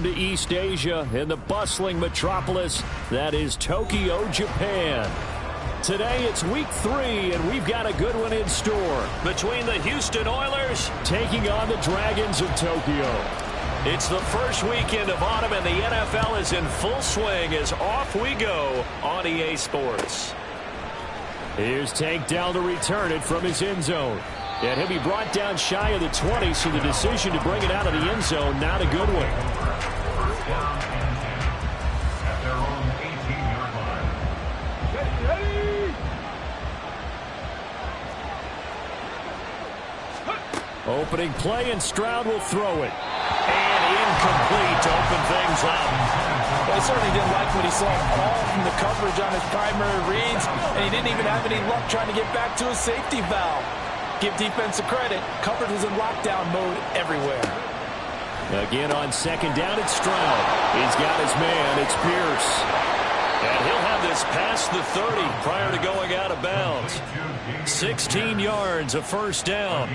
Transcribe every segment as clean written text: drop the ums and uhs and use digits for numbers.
to East Asia in the bustling metropolis that is Tokyo, Japan. Today it's week 3, and we've got a good one in store between the Houston Oilers taking on the Dragons of Tokyo. It's the first weekend of autumn, and the NFL is in full swing as off we go on EA Sports. Here's Tank down to return it from his end zone. And he'll be brought down shy of the 20, so the decision to bring it out of the end zone, not a good one. Opening play, and Stroud will throw it. And incomplete to open things up. Well, he certainly didn't like what he saw all from the coverage on his primary reads, and he didn't even have any luck trying to get back to his safety valve. Give defense a credit. Coverage was in lockdown mode everywhere. Again on second down, it's Stroud. He's got his man. It's Pierce. And he'll have this past the 30 prior to going out of bounds. 16 yards, a first down.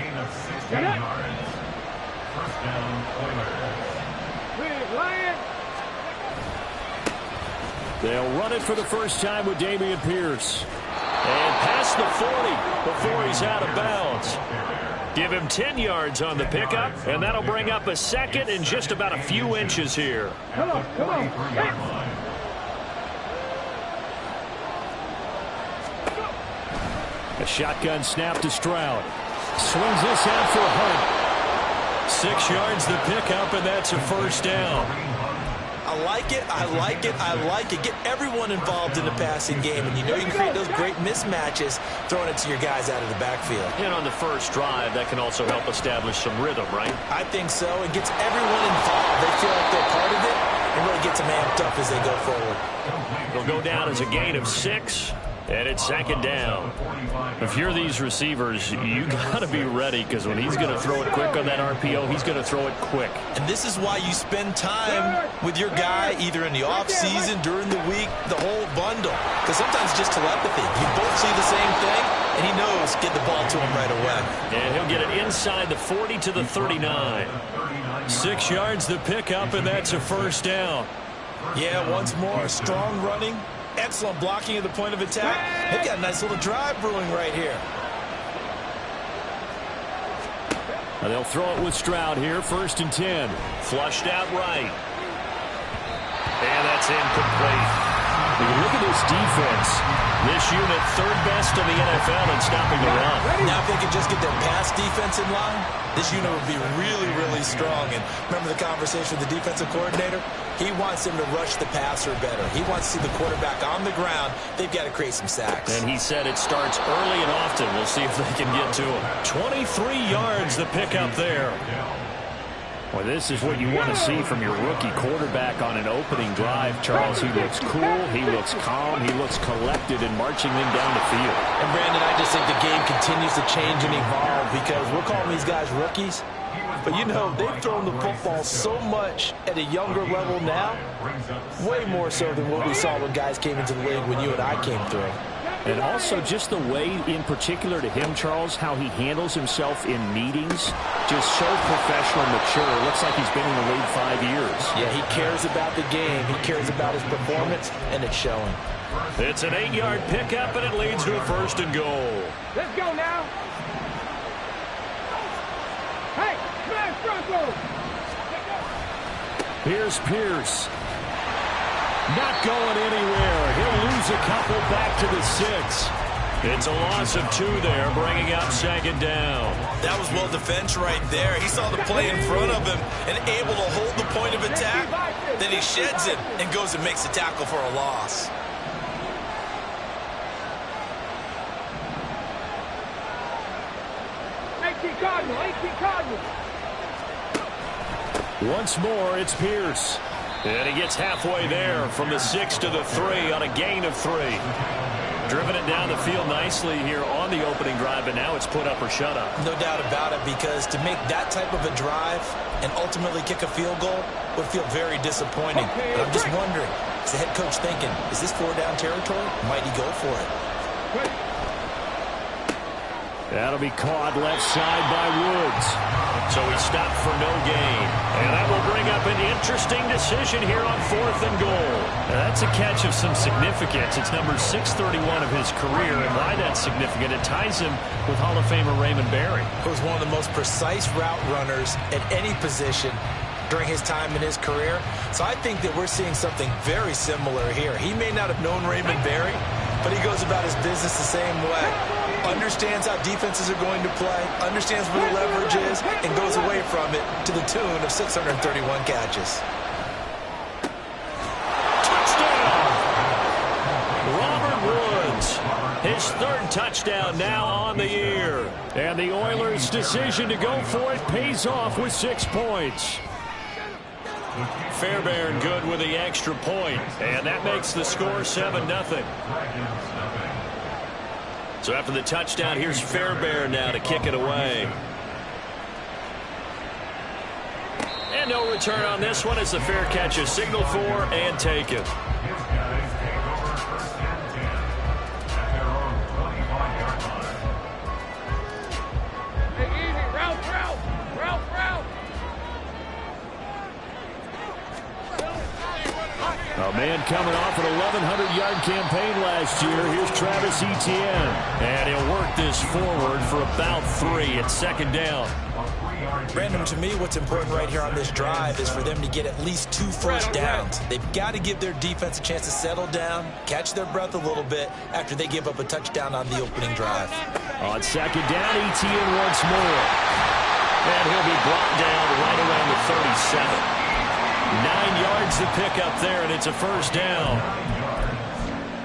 They'll run it for the first time with Dameon Pierce. And past the 40 before he's out of bounds. Give him 10 yards on the pickup, and that'll bring up a second in just about a few inches here. Come on. A shotgun snap to Stroud. Swings this out for Hunt. 6 yards the pickup, and that's a first down. I like it. Get everyone involved in the passing game, and you know you can create those great mismatches throwing it to your guys out of the backfield. And on the first drive, that can also help establish some rhythm, right? I think so. It gets everyone involved. They feel like they're part of it, and really gets them amped up as they go forward. It'll go down as a gain of 6. And it's second down. If you're these receivers, you got to be ready, because when he's going to throw it quick on that RPO, he's going to throw it quick. And this is why you spend time with your guy either in the offseason, during the week, the whole bundle. Because sometimes it's just telepathy. You both see the same thing, and he knows get the ball to him right away. And he'll get it inside the 40 to the 39. 6 yards the pickup, and that's a first down. Yeah, once more, strong running. Excellent blocking at the point of attack. They've got a nice little drive brewing right here. And they'll throw it with Stroud here, 1st and 10. Flushed out right. And that's incomplete. When you look at this defense, this unit 3rd best in the NFL in stopping the run. Now if they could just get their pass defense in line, this unit would be really, really strong. And remember the conversation with the defensive coordinator? He wants them to rush the passer better. He wants to see the quarterback on the ground. They've got to create some sacks. And he said it starts early and often. We'll see if they can get to him. 23 yards the pickup there. Well, this is what you want to see from your rookie quarterback on an opening drive. Charles, he looks cool, he looks calm, he looks collected in marching them down the field. And, Brandon, I just think the game continues to change and evolve, because we're calling these guys rookies. But, you know, they've thrown the football so much at a younger level now, way more so than what we saw when guys came into the league when you and I came through. And also just the way, in particular to him, Charles, how he handles himself in meetings, just so professional, mature. Looks like he's been in the league 5 years. Yeah, he cares about the game. He cares about his performance, and it's showing. It's an 8-yard pickup, and it leads to a 1st and goal. Let's go now. Hey, smash Bronco. Here's Pierce. Not going anywhere. He'll lose a couple back to the 6. It's a loss of 2 there, bringing up 2nd down. That was well defense right there. He saw the play in front of him and able to hold the point of attack. Then he sheds it and goes and makes a tackle for a loss. Cardinal. Once more, it's Pierce. And he gets halfway there from the 6 to the 3 on a gain of 3. Driven it down the field nicely here on the opening drive, but now it's put up or shut up. No doubt about it, because to make that type of a drive and ultimately kick a field goal would feel very disappointing. But I'm just wondering, is the head coach thinking, is this 4-down territory? Might he go for it? That'll be caught left side by Woods. So he stopped for no gain. And that will bring up an interesting decision here on 4th and goal. Now, that's a catch of some significance. It's number 631 of his career. And why that's significant, it ties him with Hall of Famer Raymond Berry. He was one of the most precise route runners at any position during his time in his career. So I think that we're seeing something very similar here. He may not have known Raymond Berry, but he goes about his business the same way. Understands how defenses are going to play, understands where the leverage is, and goes away from it to the tune of 631 catches. Touchdown! Robert Woods, his 3rd touchdown now on the year. And the Oilers' decision to go for it pays off with 6 points. Fairbairn good with the extra point, and that makes the score 7-0. So after the touchdown, here's Fairbairn now to kick it away. And no return on this one as the fair catch is signaled for and taken. A man coming off an 1,100-yard campaign last year. Here's Travis Etienne. And he'll work this forward for about 3 at 2nd down. Brandon, to me, what's important right here on this drive is for them to get at least 2 first downs. They've got to give their defense a chance to settle down, catch their breath a little bit after they give up a touchdown on the opening drive. On 2nd down, Etienne once more. And he'll be brought down right around the 37. 9 yards to pick up there, and it's a first down.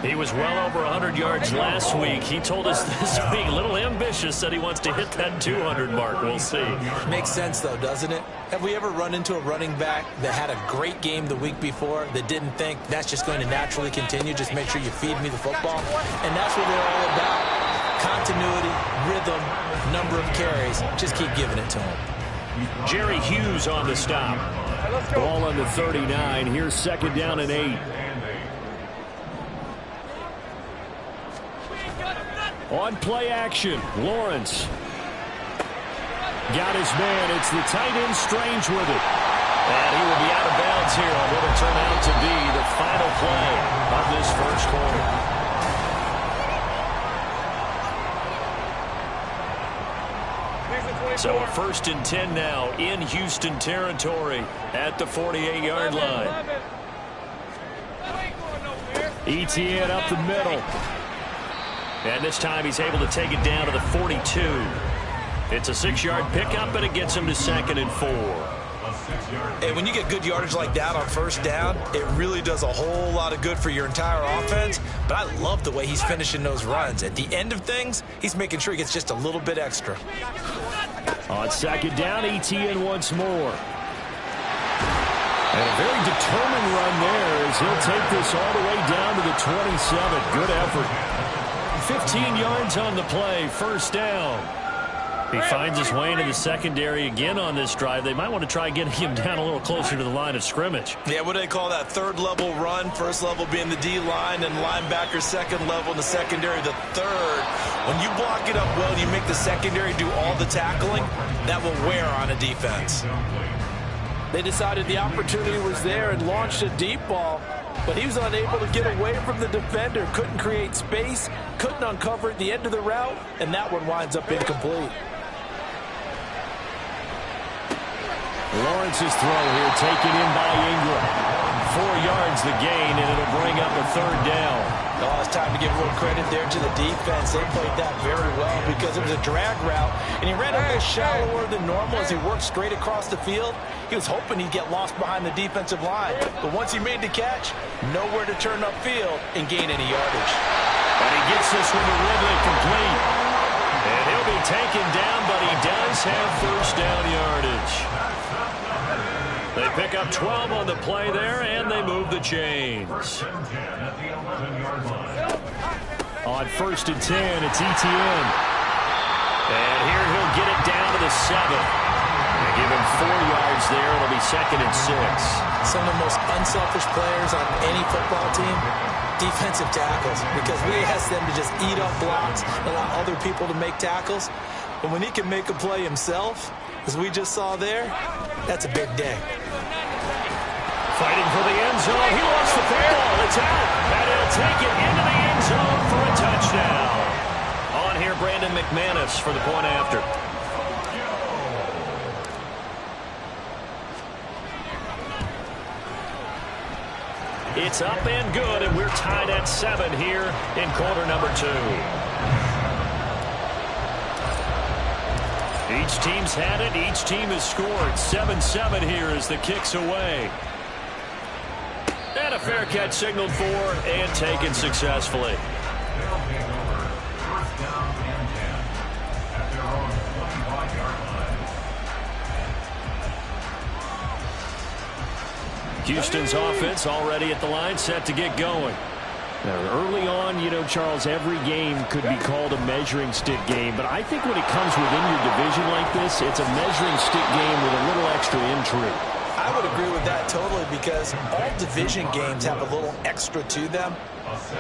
He was well over 100 yards last week. He told us this week, a little ambitious, said he wants to hit that 200 mark. We'll see. Makes sense, though, doesn't it? Have we ever run into a running back that had a great game the week before that didn't think that's just going to naturally continue? Just make sure you feed me the football. And that's what they're all about. Continuity, rhythm, number of carries. Just keep giving it to him. Jerry Hughes on the stop. Ball on the 39. Here's 2nd down and 8. On play action, Lawrence. Got his man. It's the tight end Strange with it. And he will be out of bounds here on what will turn out to be the final play of this first quarter. So a 1st and 10 now in Houston territory at the 48-yard line. Etienne up the middle. And this time he's able to take it down to the 42. It's a 6-yard pickup, and it gets him to 2nd and 4. And when you get good yardage like that on first down, it really does a whole lot of good for your entire offense. But I love the way he's finishing those runs. At the end of things, he's making sure he gets just a little bit extra. On 2nd down, Etienne once more. And a very determined run there as he'll take this all the way down to the 27. Good effort. 15 yards on the play, first down. He finds his way into the secondary again on this drive. They might want to try getting him down a little closer to the line of scrimmage. Yeah, what do they call that? 3rd level run. 1st level being the D-line, and linebacker 2nd level in the secondary, the 3rd. When you block it up well and you make the secondary do all the tackling, that will wear on a defense. They decided the opportunity was there and launched a deep ball, but he was unable to get away from the defender, couldn't create space, couldn't uncover at the end of the route, and that one winds up incomplete. Lawrence's throw here taken in by Ingram. 4 yards the gain, and it'll bring up a 3rd down. Oh, it's time to give a little credit there to the defense. They played that very well because it was a drag route, and he ran a little shallower than normal as he worked straight across the field. He was hoping he'd get lost behind the defensive line, but once he made the catch, nowhere to turn upfield and gain any yardage. And he gets this one to Ridley complete. And he'll be taken down, but he does have first down yardage. They pick up 12 on the play there, and they move the chains. On 1st and 10, it's Etienne. And here he'll get it down to the 7. And Give him 4 yards there. It'll be 2nd and 6. Some of the most unselfish players on any football team, defensive tackles, because we ask them to just eat up blocks, allow other people to make tackles. But when he can make a play himself, as we just saw there, that's a big day. Fighting for the end zone. He lost the football. It's out. And he'll take it into the end zone for a touchdown. On here, Brandon McManus for the point after. It's up and good, and we're tied at 7 here in quarter number 2. Each team's had it. Each team has scored. 7-7 here as the kick's away. And a fair catch signaled for and taken successfully. Houston's offense already at the line, set to get going. Now, early on, you know, Charles, every game could be called a measuring stick game, but I think when it comes within your division like this, it's a measuring stick game with a little extra intrigue. I would agree with that totally, because all division games have a little extra to them.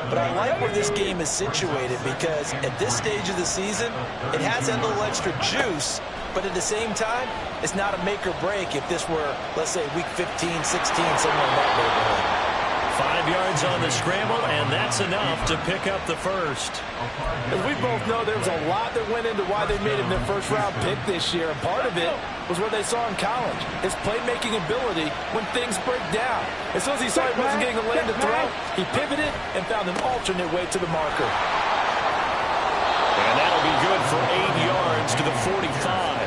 But I like where this game is situated, because at this stage of the season, it has that little extra juice, but at the same time, it's not a make or break if this were, let's say, week 15, 16, somewhere in that neighborhood. 5 yards on the scramble, and that's enough to pick up the first. As we both know, there was a lot that went into why they made him their first-round pick this year, and part of it was what they saw in college, his playmaking ability when things break down. As soon as he saw he wasn't getting a lane to throw, he pivoted and found an alternate way to the marker. And that'll be good for 8 yards to the 45.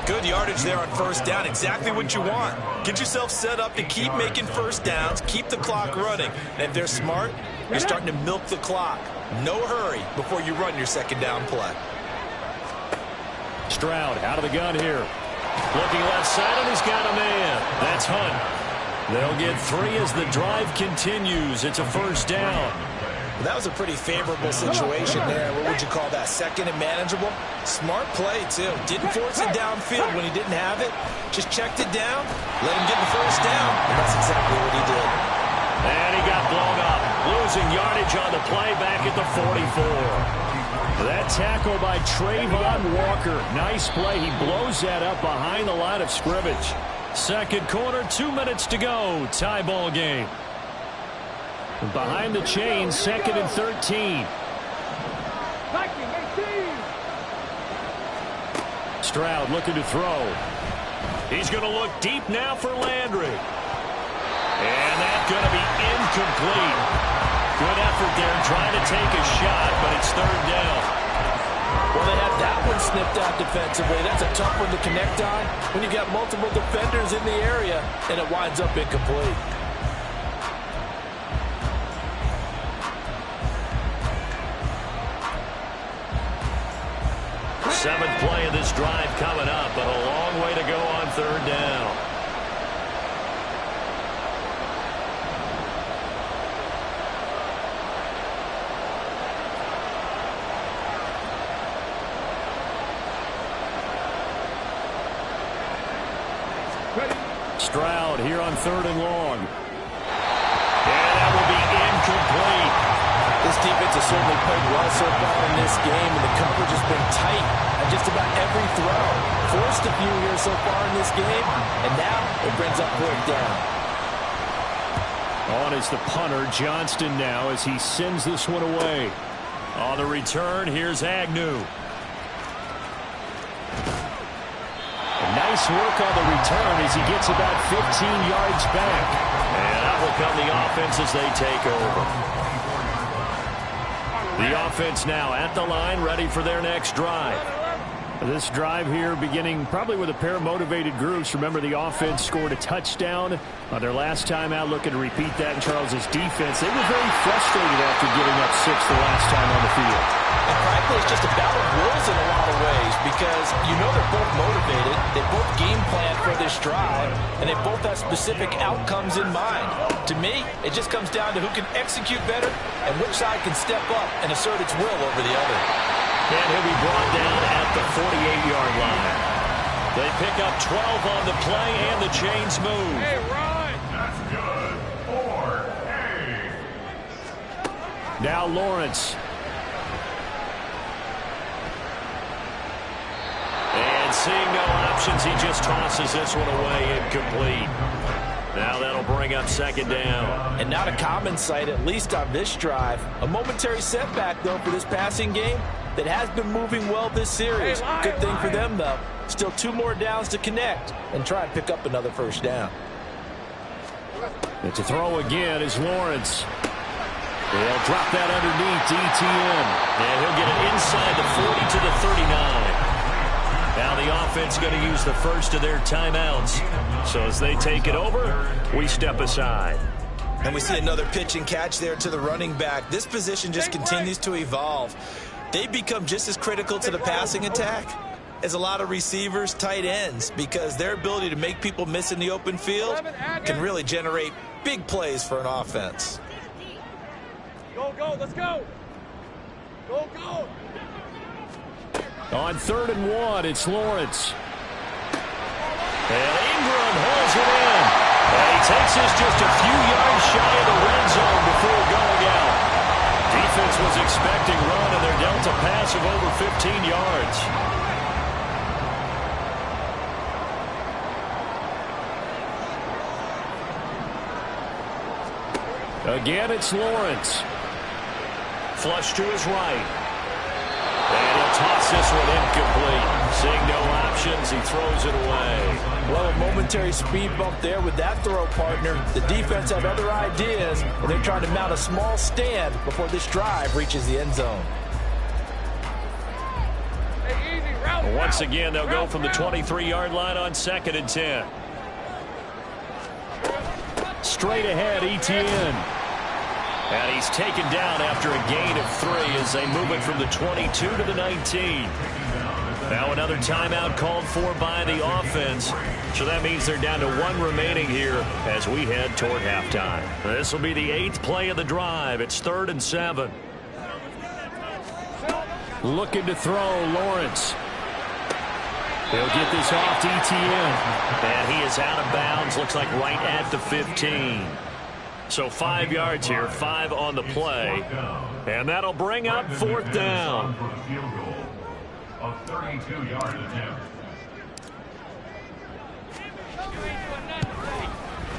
Good yardage there on first down. Exactly what you want. Get yourself set up to keep making first downs, keep the clock running. And if they're smart, you're starting to milk the clock. No hurry before you run your second down play. Stroud out of the gun here. Looking left side, and he's got a man. That's Hunt. They'll get 3 as the drive continues. It's a first down. That was a pretty favorable situation there. What would you call that? Second and manageable? Smart play, too. Didn't force it downfield when he didn't have it. Just checked it down, let him get the first down, and that's exactly what he did. And he got blown up. Losing yardage on the play back at the 44. That tackle by Trayvon Walker. Nice play. He blows that up behind the line of scrimmage. Second quarter, 2 minutes to go. Tie ball game. Behind the chains, 2nd and 13. Stroud looking to throw. He's going to look deep now for Landry. And that's going to be incomplete. Good effort there trying to take a shot, but it's 3rd down. Well, they had that one snipped out defensively. That's a tough one to connect on when you got multiple defenders in the area, and it winds up incomplete. 7th play of this drive coming up, but a long way to go on 3rd down. Stroud here on 3rd and long. And that will be incomplete. This defense has certainly played well so far in this game, and the coverage has been tight on just about every throw. Forced a few here so far in this game, and now it brings up 4th down. On is the punter, Johnston now, as he sends this one away. On the return, here's Agnew. Nice work on the return as he gets about 15 yards back. And out will come the offense as they take over. The offense now at the line, ready for their next drive. This drive here beginning probably with a pair of motivated groups. Remember, the offense scored a touchdown on their last time out, looking to repeat that in Charles's defense. They were very frustrated after giving up 6 the last time on the field. And frankly, it's just a battle of wills in a lot of ways, because you know they're both motivated, they both game plan for this drive, and they both have specific outcomes in mind. To me, it just comes down to who can execute better and which side can step up and assert its will over the other. And he'll be brought down at the 48-yard line. They pick up 12 on the play, and the chains move. Hey, Ryan. That's good. 4-8. Now Lawrence. And seeing no options, he just tosses this one away incomplete. Now that'll bring up second down. And not a common sight, at least on this drive. A momentary setback, though, for this passing game that has been moving well this series. Good thing for them, though. Still 2 more downs to connect and try and pick up another first down. And to throw again is Lawrence. They'll drop that underneath to ETN. And he'll get it inside the 40 to the 39. Now the offense going to use the first of their timeouts. So as they take it over, we step aside. And we see another pitch and catch there to the running back. This position just continues to evolve. They become just as critical to the passing attack as a lot of receivers, tight ends, because their ability to make people miss in the open field can really generate big plays for an offense. Go, go, let's go. Go, go. On 3rd and 1, it's Lawrence. And Ingram holds it in. And he takes this just a few yards shy of the red zone before going out. Defense was expecting run, and they're dealt a pass of over 15 yards. Again, it's Lawrence. Flush to his right. And he'll toss this one incomplete. Seeing no options, he throws it away. Well, a momentary speed bump there with that throw, partner. The defense had other ideas, and they're trying to mount a small stand before this drive reaches the end zone. Hey, easy, route. Once again, they'll go from the 23-yard line on 2nd and 10. Straight ahead, ETN. And he's taken down after a gain of 3 as they move it from the 22 to the 19. Now another timeout called for by the offense. So that means they're down to 1 remaining here as we head toward halftime. This will be the 8th play of the drive. It's 3rd and 7. Looking to throw, Lawrence. He'll get this off to ETN. And he is out of bounds. Looks like right at the 15. So 5 yards here, 5 on the play. And that'll bring up 4th down. A 32-yard attempt.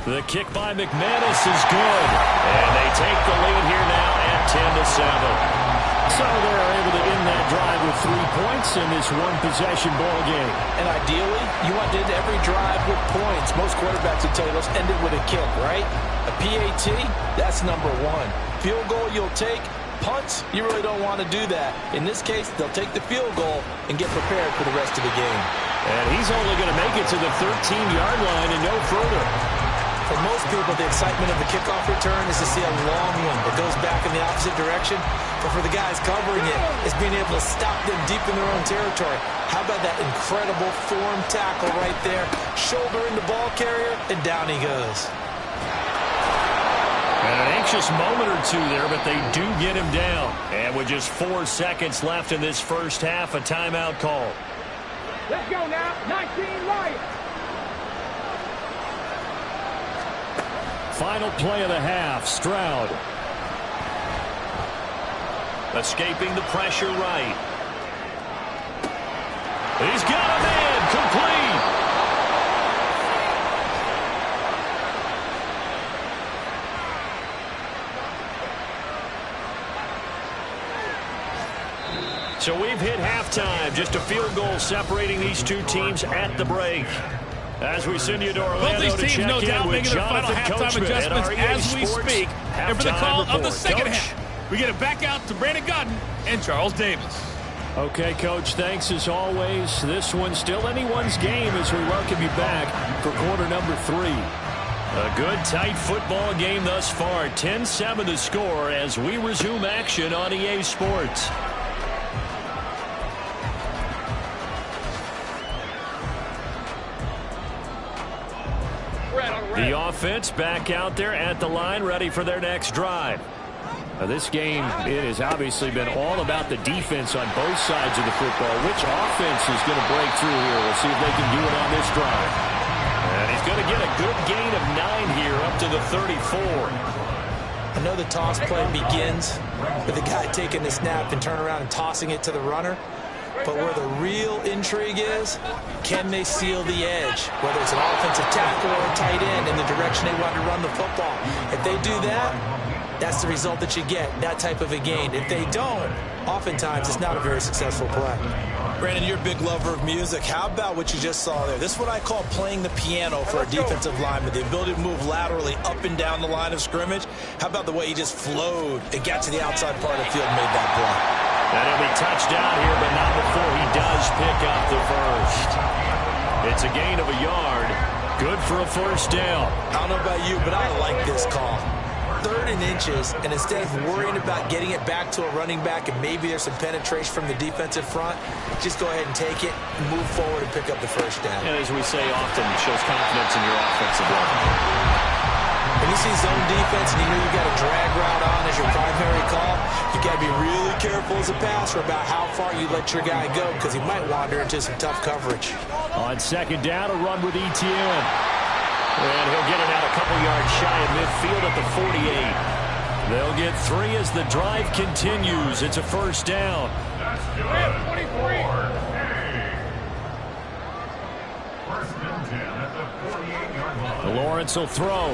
The kick by McManus is good. And they take the lead here now at 10-7. So they're able to end that drive with 3 points in this one-possession ball game. And ideally, you want to end every drive with points. Most quarterbacks would tell you, let's end it with a kick, right? A PAT, that's number 1. Field goal you'll take. Punts, you really don't want to do that. In this case, they'll take the field goal and get prepared for the rest of the game. And he's only going to make it to the 13-yard line and no further. For most people, the excitement of the kickoff return is to see a long one that goes back in the opposite direction. But for the guys covering it, it's being able to stop them deep in their own territory. How about that incredible form tackle right there? Shoulder in the ball carrier, and down he goes. And an anxious moment or two there, but they do get him down. And with just 4 seconds left in this first half, a timeout call. Let's go now. 19 Lions. Final play of the half, Stroud. Escaping the pressure right. He's got a man, complete. So we've hit halftime, just a field goal separating these two teams at the break. As we send you to Orlando Both these teams, no doubt, making their final halftime adjustments as we speak. And for the call of the second half, we get it back out to Brandon Godden and Charles Davis. Okay, Coach, thanks as always. This one's still anyone's game as we welcome you back for quarter number 3. A good, tight football game thus far. 10-7 the score as we resume action on EA Sports. The offense back out there at the line, ready for their next drive. This game, it has obviously been all about the defense on both sides of the football. Which offense is going to break through here? We'll see if they can do it on this drive. And he's going to get a good gain of 9 here up to the 34. I know the toss play begins with the guy taking the snap and turn around and tossing it to the runner. But where the real intrigue is, can they seal the edge? Whether it's an offensive tackle or a tight end in the direction they want to run the football. If they do that, that's the result that you get, that type of a gain. If they don't, oftentimes it's not a very successful play. Brandon, you're a big lover of music. How about what you just saw there? This is what I call playing the piano for a defensive lineman, the ability to move laterally up and down the line of scrimmage. How about the way he just flowed and got to the outside part of the field and made that play? And he'll be touchdown here, but not before he does pick up the first. It's a gain of a yard. Good for a first down. I don't know about you, but I like this call. 3rd and inches, and instead of worrying about getting it back to a running back and maybe there's some penetration from the defensive front, just go ahead and take it, move forward, and pick up the first down. And as we say often, it shows confidence in your offensive line. When you see zone defense and you know you've got a drag route on as your primary call, you've got to be really careful as a passer about how far you let your guy go because he might wander into some tough coverage. On second down, a run with Etienne. And he'll get it out a couple yards shy of midfield at the 48. They'll get 3 as the drive continues. It's a first down. That's good. 23. First and 10 at the 48-yard line. Lawrence will throw.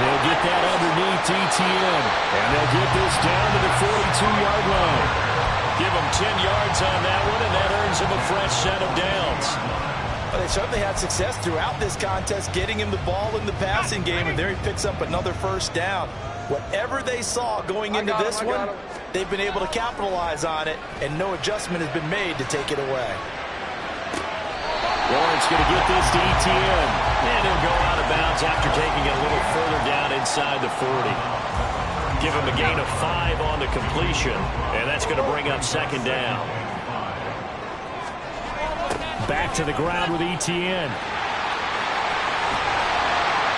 They'll get that underneath Etienne. And they'll get this down to the 42-yard line. Give him 10 yards on that one, and that earns him a fresh set of downs. Well, they certainly had success throughout this contest, getting him the ball in the passing game, and there he picks up another first down. Whatever they saw going into this one, they've been able to capitalize on it, and no adjustment has been made to take it away. Lawrence going to get this to Etienne. And he'll go out of bounds after taking it a little further down inside the 40. Give him a gain of 5 on the completion, and that's going to bring up second down. Back to the ground with Etienne.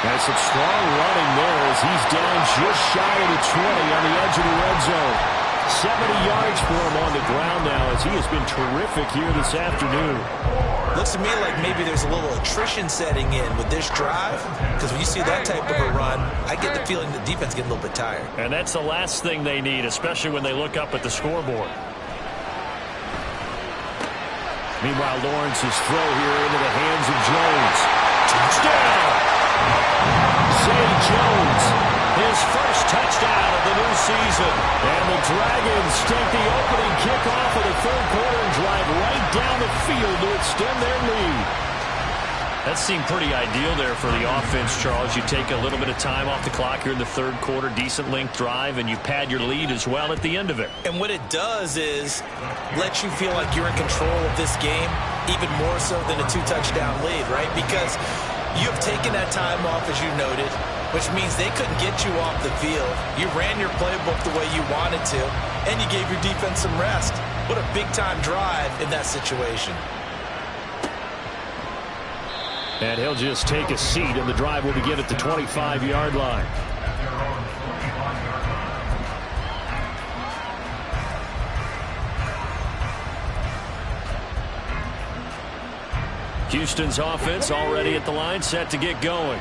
Has some strong running there as he's down just shy of the 20 on the edge of the red zone. 70 yards for him on the ground now as he has been terrific here this afternoon. Looks to me like maybe there's a little attrition setting in with this drive because when you see that type of a run, I get the feeling the defense gets a little bit tired. And that's the last thing they need, especially when they look up at the scoreboard. Meanwhile, Lawrence's throw here into the hands of Jones. Touchdown! Zay Jones, his first touchdown of the new season. And the Dragons take the opening kickoff of the third quarter and drive right down the field to extend their lead. That seemed pretty ideal there for the offense, Charles. You take a little bit of time off the clock here in the third quarter, decent length drive, and you pad your lead as well at the end of it. And what it does is let you feel like you're in control of this game, even more so than a 2-touchdown lead, right? Because you have taken that time off, as you noted, which means they couldn't get you off the field. You ran your playbook the way you wanted to, and you gave your defense some rest. What a big-time drive in that situation. And he'll just take a seat, and the drive will begin at the 25-yard line. Houston's offense already at the line, set to get going.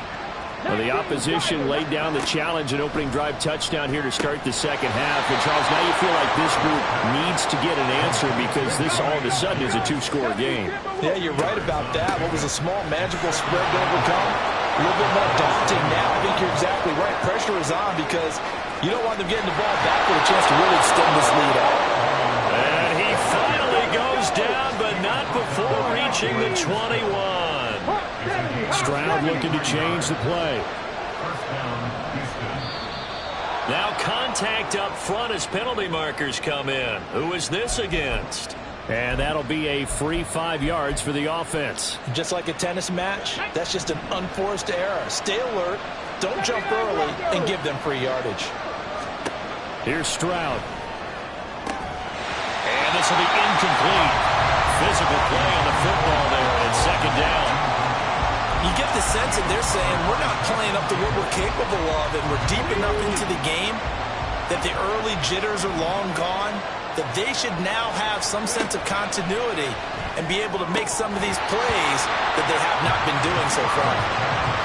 Well, the opposition laid down the challenge and opening drive touchdown here to start the second half. And, Charles, now you feel like this group needs to get an answer because this all of a sudden is a 2-score game. Yeah, you're right about that. What was a small magical spread to overcome? A little bit more daunting now. I think you're exactly right. Pressure is on because you don't want them getting the ball back with a chance to really extend this lead out. And he finally goes down, but not before reaching the 21. Stroud looking to change the play. Now contact up front as penalty markers come in. Who is this against? And that'll be a free 5 yards for the offense. Just like a tennis match, that's just an unforced error. Stay alert, don't jump early, and give them free yardage. Here's Stroud. And this will be incomplete. Physical play on the football there at second down. You get the sense that they're saying we're not playing up to what we're capable of, and we're deep enough into the game that the early jitters are long gone, that they should now have some sense of continuity and be able to make some of these plays that they have not been doing so far.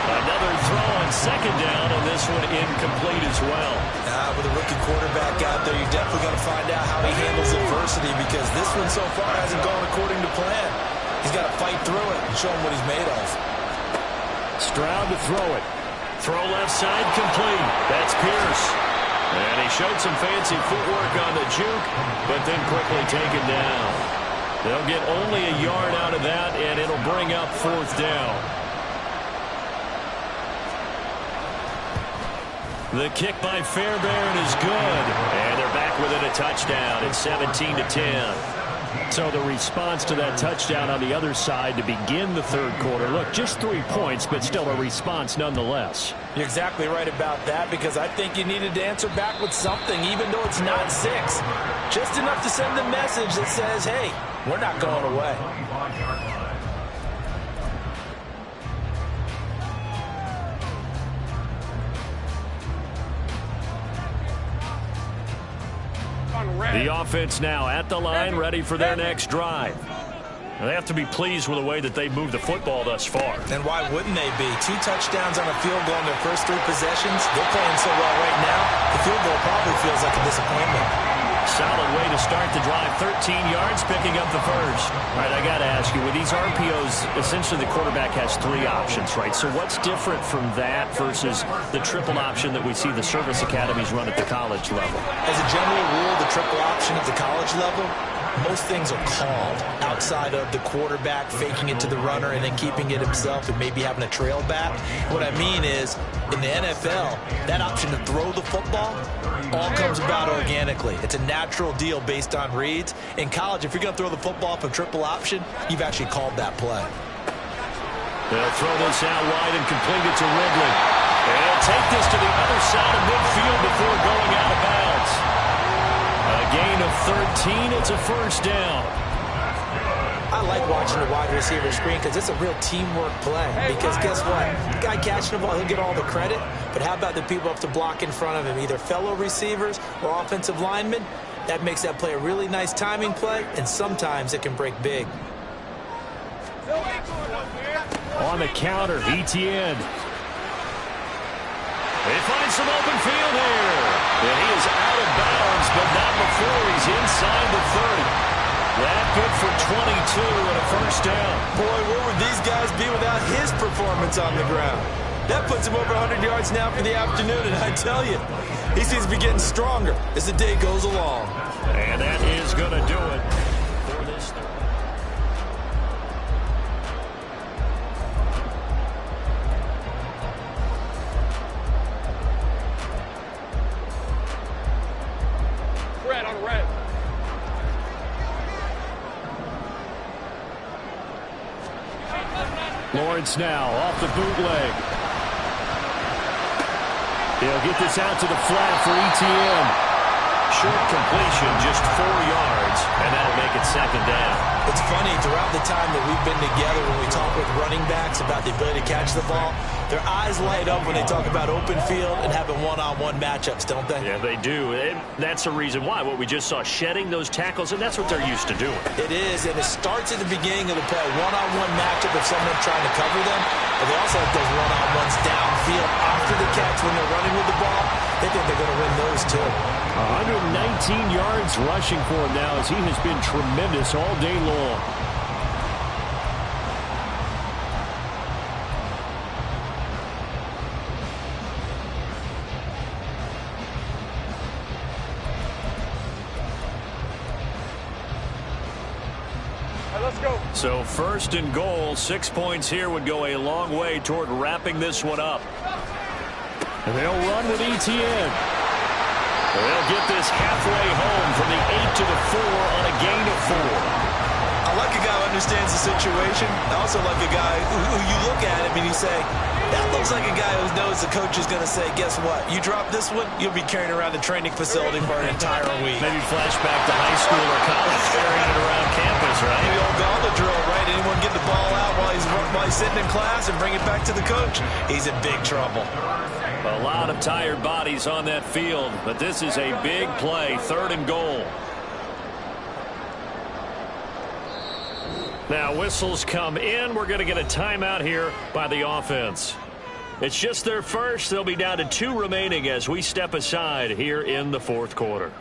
Another throw on second down, and this one incomplete as well. With a rookie quarterback out there, you're definitely going to find out how he handles adversity, because this one so far hasn't gone according to plan. He's got to fight through it and show him what he's made of. Stroud to throw it. Throw left side complete. That's Pierce. And he showed some fancy footwork on the juke, but then quickly taken down. They'll get only a yard out of that, and it'll bring up fourth down. The kick by Fairbairn is good, and they're back within a touchdown. It's 17-10. So the response to that touchdown on the other side to begin the third quarter. Look, just 3 points, but still a response nonetheless. You're exactly right about that, because I think you needed to answer back with something, even though it's not 6. Just enough to send a message that says, hey, we're not going away. The offense now at the line, ready for their next drive. They have to be pleased with the way that they've moved the football thus far. And why wouldn't they be? 2 touchdowns on a field goal in their first 3 possessions. They're playing so well right now, the field goal probably feels like a disappointment. Solid way to start the drive. 13 yards, picking up the first. All right, I got to ask you, with these RPOs, essentially the quarterback has 3 options, right? So what's different from that versus the triple option that we see the service academies run at the college level? As a general rule, the triple option at the college level, most things are called outside of the quarterback faking it to the runner and then keeping it himself and maybe having a trail back. What I mean is, in the NFL, that option to throw the football all comes about organically. It's a natural deal based on reads. In college, if you're going to throw the football from triple option, you've actually called that play. They'll throw this out wide and complete it to Ridley. And he'll take this to the other side of midfield before going out of bounds. A gain of 13. It's a first down. I like watching the wide receiver screen because it's a real teamwork play. Because guess what? The guy catching the ball, he'll get all the credit. But how about the people up to block in front of him, either fellow receivers or offensive linemen? That makes that play a really nice timing play, and sometimes it can break big. On the counter, ETN. They find some open field here. And he is out of bounds, but not before he's inside the 30. That good for 22 and a first down. Boy, where would these guys be without his performance on the ground? That puts him over 100 yards now for the afternoon, and I tell you, he seems to be getting stronger as the day goes along. And that is going to do it for this third. Red on red. Lawrence now off the bootleg. He'll get this out to the flat for ETN. Short completion, just 4 yards, and that'll make it second down. It's funny, throughout the time that we've been together, when we talk with running backs about the ability to catch the ball, their eyes light up when they talk about open field and having one-on-one matchups, don't they? Yeah, they do. And that's the reason why. What we just saw, shedding those tackles, and that's what they're used to doing. It is, and it starts at the beginning of the play, one-on-one matchup of someone trying to cover them, but they also have those one-on-ones downfield after the catch when they're running with the ball. They think they're going to win those, too. 119 yards rushing for him now as he has been tremendous all day long. Let's go. So first and goal, 6 points here would go a long way toward wrapping this one up. And they'll run with ETN. They'll get this halfway home from the 8 to the 4 on a gain of 4. I like a guy who understands the situation. I also like a guy who you look at him and you say, that looks like a guy who knows the coach is going to say, guess what? You drop this one, you'll be carrying around the training facility for an entire week. Maybe flashback to high school or college, carrying it around campus, right? The old gauntlet drill, right? Anyone get the ball out while he's sitting in class and bring it back to the coach? He's in big trouble. A lot of tired bodies on that field, but this is a big play, 3rd and goal. Now whistles come in. We're going to get a timeout here by the offense. It's just their first. They'll be down to 2 remaining as we step aside here in the 4th quarter.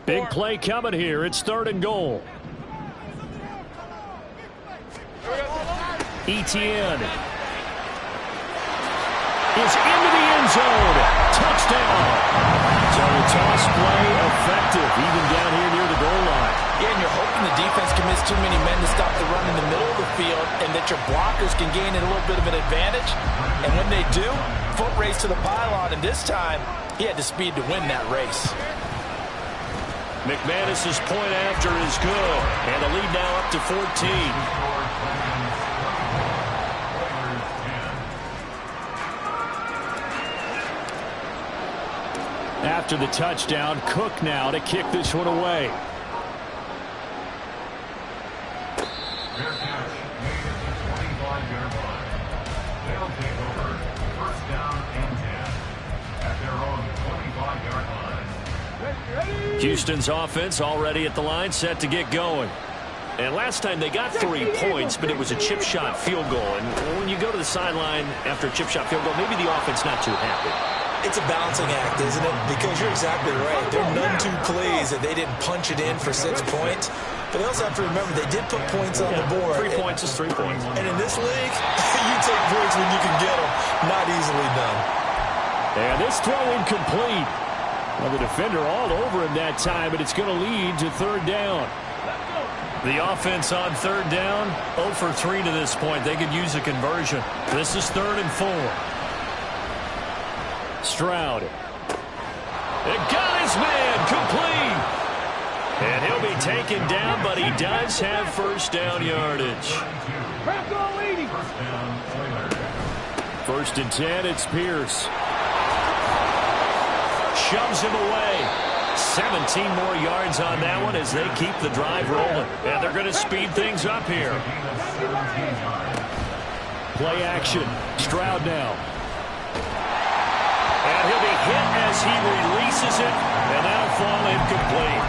Big play coming here. It's 3rd and goal. Etienne is into the end zone. Touchdown. So the toss play effective, even down here near the goal line. Yeah, and you're hoping the defense commits too many men to stop the run in the middle of the field and that your blockers can gain a little bit of an advantage. And when they do, foot race to the pylon, and this time he had the speed to win that race. McManus's point after is good, and the lead now up to 14. After the touchdown, Cook now to kick this one away. Their catch made at the 25-yard line. They'll take over 1st down and 10 at their own 25-yard line. Houston's offense already at the line, set to get going. And last time they got 3 points, but it was a chip shot field goal. And when you go to the sideline after a chip shot field goal, maybe the offense not too happy. It's a balancing act, isn't it? Because you're exactly right. They're none too pleased that they didn't punch it in for 6 points. But they also have to remember they did put points on the board. 3 points is 3 points. And in this league, you take points when you can get them. Not easily done. And this throw incomplete. Well, the defender all over him that time, but it's going to lead to 3rd down. The offense on 3rd down, 0 for 3 to this point. They could use a conversion. This is 3rd and 4. Stroud. It got his man complete. And he'll be taken down, but he does have 1st down yardage. 1st and 10, it's Pierce. Shoves him away. 17 more yards on that one as they keep the drive rolling. And they're going to speed things up here. Play action. Stroud now. And he'll be hit as he releases it, and that'll fall incomplete.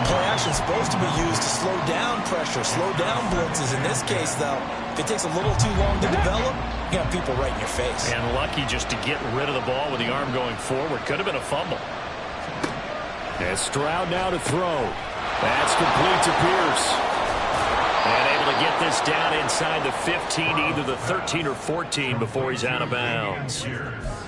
Play action's supposed to be used to slow down pressure, slow down blitzes. In this case, though, if it takes a little too long to develop, you got people right in your face. And lucky just to get rid of the ball with the arm going forward. Could have been a fumble. And Stroud now to throw. That's complete to Pierce. And able to get this down inside the 15, either the 13 or 14 before he's out of bounds.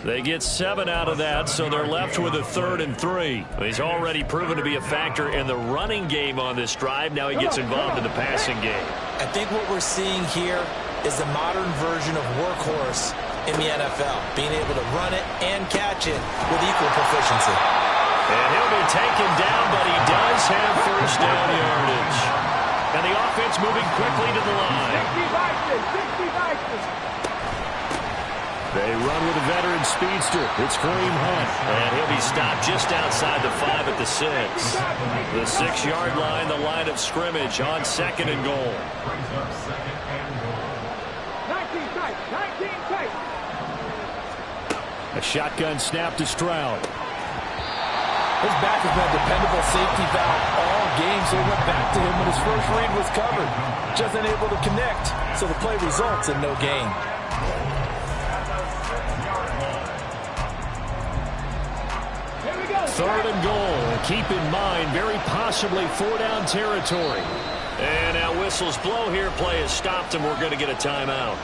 They get 7 out of that, so they're left with a 3rd and 3. He's already proven to be a factor in the running game on this drive. Now he gets involved in the passing game. I think what we're seeing here is the modern version of workhorse in the NFL, being able to run it and catch it with equal proficiency. And he'll be taken down, but he does have 1st down yardage. And the offense moving quickly to the line. They run with a veteran speedster. It's Kareem Hunt. And he'll be stopped just outside the 5 at the 6. The 6-yard line, the line of scrimmage on 2nd and goal. 19 tight. A shotgun snap to Stroud. His back has been a dependable safety valve all game, so he went back to him when his first read was covered. Just unable to connect, so the play results in no gain. Third and goal. Keep in mind, very possibly 4-down territory. And now whistles blow here. Play is stopped, and we're going to get a timeout.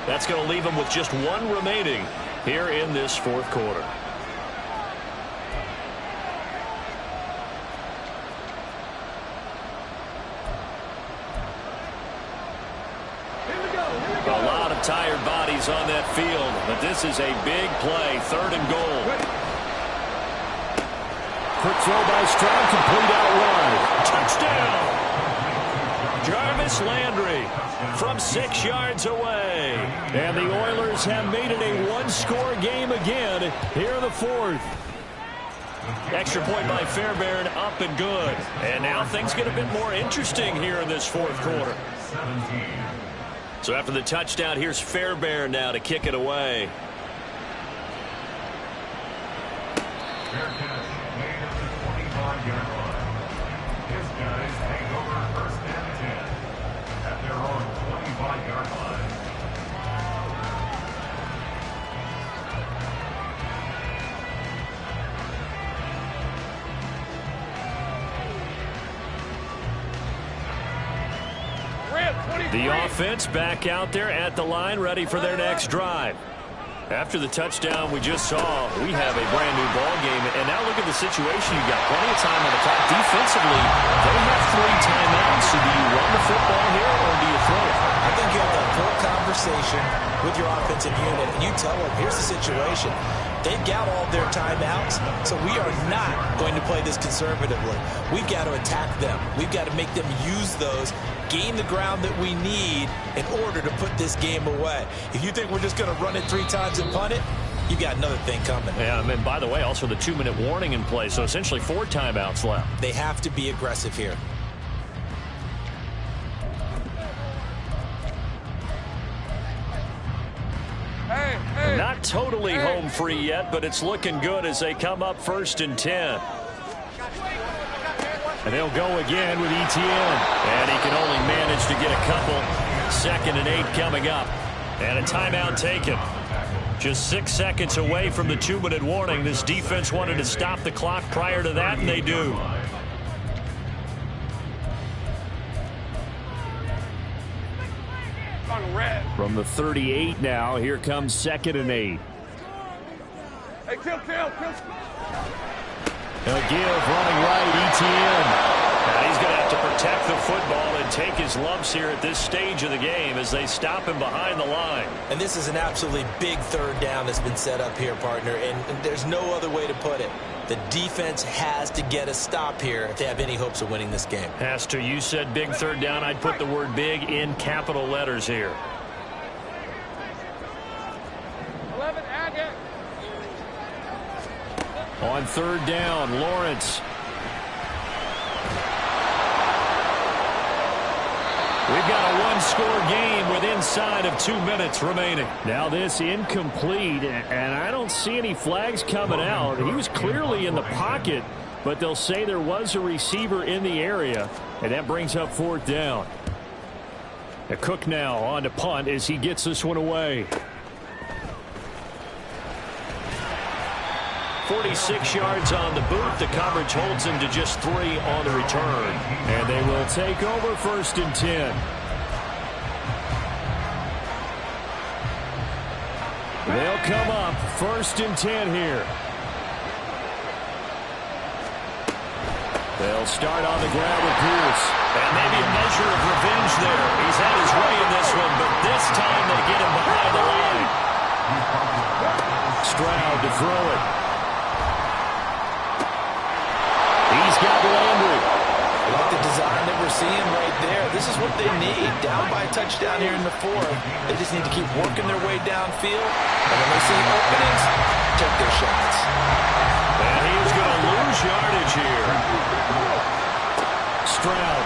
That's going to leave them with just 1 remaining here in this 4th quarter. tired bodies on that field, but this is a big play, 3rd and goal. Quick throw by Stroud, complete out wide. Touchdown! Jarvis Landry from 6 yards away. And the Oilers have made it a one-score game again here in the 4th. Extra point by Fairbairn, up and good. And now things get a bit more interesting here in this 4th quarter. So after the touchdown, here's Fairbairn now to kick it away. Fair catch made at the 25-yard line. His guys take over 1st and 10 at their own 25-yard line. The offense back out there at the line, ready for their next drive. After the touchdown we just saw, we have a brand new ball game. And now look at the situation. You've got plenty of time on the clock. Defensively, they have 3 timeouts. So do you run the football here or do you throw it? I think you have that full conversation with your offensive unit, and you tell them, here's the situation. They've got all their timeouts, so we are not going to play this conservatively. We've got to attack them. We've got to make them use those, gain the ground that we need in order to put this game away. If you think we're just going to run it 3 times and punt it, you got another thing coming. Yeah, and by the way, also the 2-minute warning in play, so essentially 4 timeouts left. They have to be aggressive here. Not totally home free yet, but it's looking good as they come up 1st and 10. And they'll go again with Etienne. And he can only manage to get a couple. 2nd and 8 coming up. And a timeout taken. Just 6 seconds away from the 2-minute warning. This defense wanted to stop the clock prior to that, and they do. From the 38 now, here comes 2nd and 8. Hey, kill. He'll give running right, Etienne. And he's going to have to protect the football and take his lumps here at this stage of the game as they stop him behind the line. And this is an absolutely big 3rd down that's been set up here, partner, and there's no other way to put it. The defense has to get a stop here if they have any hopes of winning this game. Has to. You said big 3rd down. I'd put the word big in capital letters here. 11, add it. On 3rd down, Lawrence. We've got a one-score game with inside of 2 minutes remaining. Now this incomplete, and I don't see any flags coming out. He was clearly in the pocket, but they'll say there was a receiver in the area, and that brings up 4th down. A Cook now on to punt as he gets this one away. 46 yards on the boot. The coverage holds him to just 3 on the return. And they will take over 1st and 10. They'll come up 1st and 10 here. They'll start on the ground with Pierce. And maybe a measure of revenge there. He's had his way in this one, but this time they get him behind the line. Stroud to throw it. He's got Landry. I like the design that we're seeing right there. This is what they need. Down by a touchdown here in the 4th. They just need to keep working their way downfield. And when they see openings, take their shots. And he is going to lose yardage here. Stroud.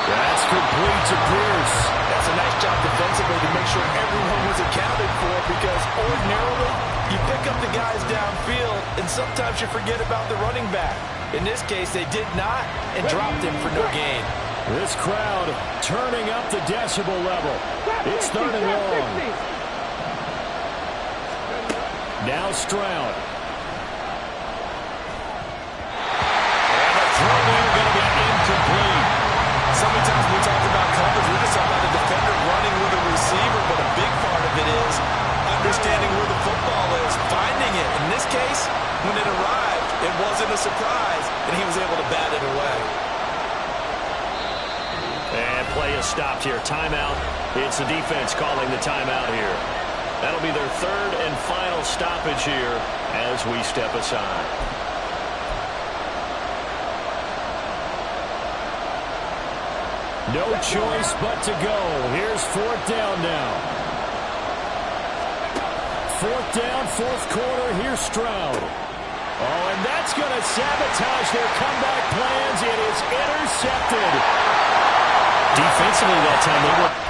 That's complete to Pierce. That's a nice job defensively to make sure everyone was accounted for, because ordinarily you pick up the guys downfield and sometimes you forget about the running back. In this case, they did not and dropped him for no gain. This crowd turning up the decibel level. It's 3rd and long. Now Stroud. And the throw there going to be incomplete. So many times when we talk about coverage, we're just talking about the defender running with a receiver, but a big part of it is understanding where the football is, finding it. In this case, when it arrived, it wasn't a surprise, and he was able to bat it away. And play is stopped here. Timeout. It's the defense calling the timeout here. That'll be their third and final stoppage here as we step aside. No choice but to go. Here's fourth down now. Fourth down, fourth quarter. Here's Stroud. Oh, and that's going to sabotage their comeback plans. It is intercepted. Defensively that time, they were